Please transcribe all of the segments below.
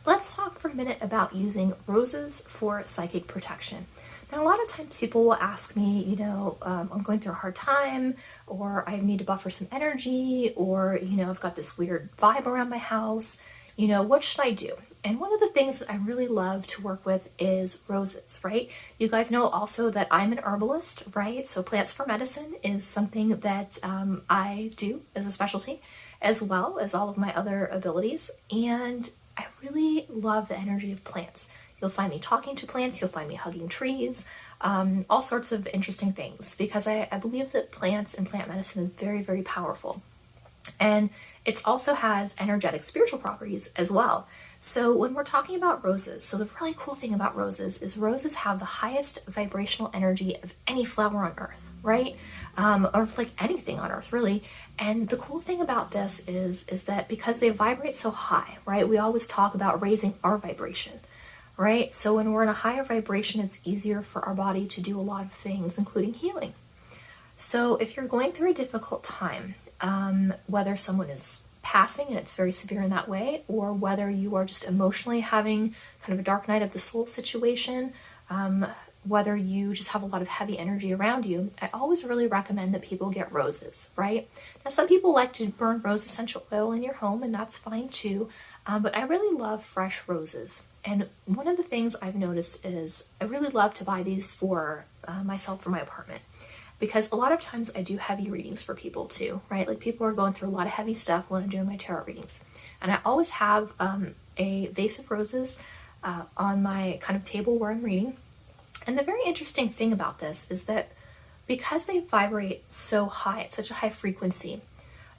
let's talk for a minute about using roses for psychic protection. Now, a lot of times people will ask me, I'm going through a hard time, or I need to buffer some energy, or, I've got this weird vibe around my house, what should I do? And one of the things that I really love to work with is roses, right? You guys know also that I'm an herbalist, right? So plants for medicine is something that I do as a specialty, as well as all of my other abilities. And I really love the energy of plants. You'll find me talking to plants, you'll find me hugging trees, all sorts of interesting things, because I believe that plants and plant medicine is very, very powerful. And it also has energetic spiritual properties as well. So when we're talking about roses, so the really cool thing about roses is roses have the highest vibrational energy of any flower on earth, right? Or like anything on earth, really. And the cool thing about this is that because they vibrate so high, right? We always talk about raising our vibration, right? So when we're in a higher vibration, it's easier for our body to do a lot of things, including healing. So if you're going through a difficult time, whether someone is passing and it's very severe in that way, or whether you are just emotionally having kind of a dark night of the soul situation, whether you just have a lot of heavy energy around you, I always really recommend that people get roses, right? Now, some people like to burn rose essential oil in your home, and that's fine too, but I really love fresh roses. And one of the things I've noticed is I really love to buy these for myself for my apartment. Because a lot of times I do heavy readings for people too, right? Like people are going through a lot of heavy stuff when I'm doing my tarot readings. And I always have a vase of roses on my kind of table where I'm reading. And the very interesting thing about this is that because they vibrate so high, at such a high frequency,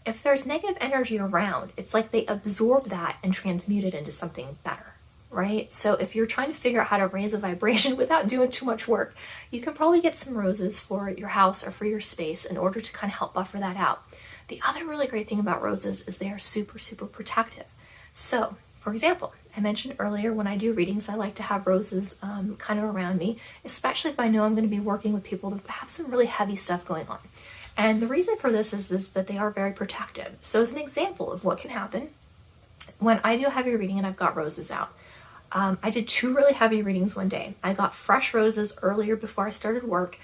if there's negative energy around, it's like they absorb that and transmute it into something better. Right? So if you're trying to figure out how to raise a vibration without doing too much work, you can probably get some roses for your house or for your space in order to kind of help buffer that out. The other really great thing about roses is they are super, super protective. So, for example, I mentioned earlier when I do readings, I like to have roses kind of around me, especially if I know I'm going to be working with people that have some really heavy stuff going on. And the reason for this is that they are very protective. So as an example of what can happen, when I do a heavy reading and I've got roses out, I did 2 really heavy readings one day. I got fresh roses earlier before I started work,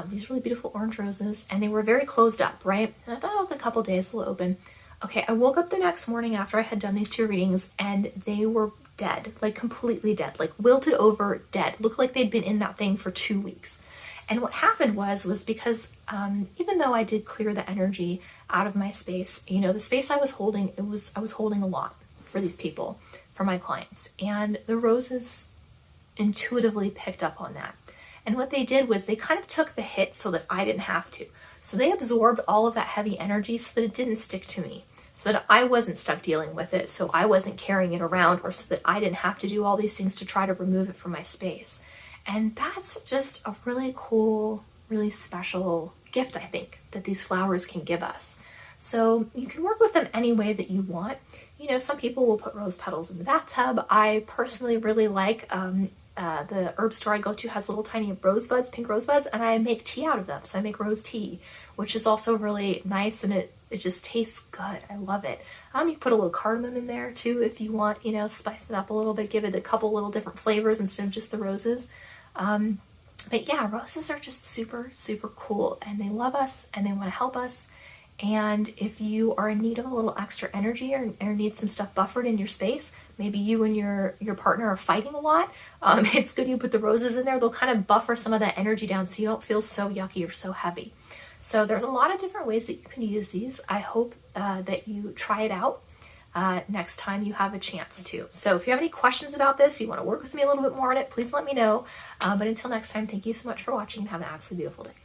these really beautiful orange roses, and they were very closed up, right? And I thought, oh, a couple days they'll open. Okay, I woke up the next morning after I had done these 2 readings, and they were dead, like completely dead, like wilted over, dead. Looked like they'd been in that thing for 2 weeks. And what happened was because even though I did clear the energy out of my space, the space I was holding, I was holding a lot for these people, for my clients, and the roses intuitively picked up on that. And what they did was they kind of took the hit so that I didn't have to. So they absorbed all of that heavy energy so that it didn't stick to me, so that I wasn't stuck dealing with it, so I wasn't carrying it around, or so that I didn't have to do all these things to try to remove it from my space. And that's just a really cool, really special gift, I think, that these flowers can give us. So you can work with them any way that you want. Some people will put rose petals in the bathtub. I personally really like the herb store I go to has little tiny rosebuds, pink rosebuds, and I make tea out of them. So I make rose tea, which is also really nice, and it just tastes good. I love it. You can put a little cardamom in there too if you want, spice it up a little bit, give it a couple little different flavors instead of just the roses. But yeah, roses are just super, super cool, and they love us and they want to help us. And if you are in need of a little extra energy or need some stuff buffered in your space, maybe you and your partner are fighting a lot, it's good you put the roses in there. They'll kind of buffer some of that energy down so you don't feel so yucky or so heavy. So there's a lot of different ways that you can use these. I hope that you try it out next time you have a chance to. So if you have any questions about this, you want to work with me a little bit more on it, please let me know. But until next time, thank you so much for watching and have an absolutely beautiful day.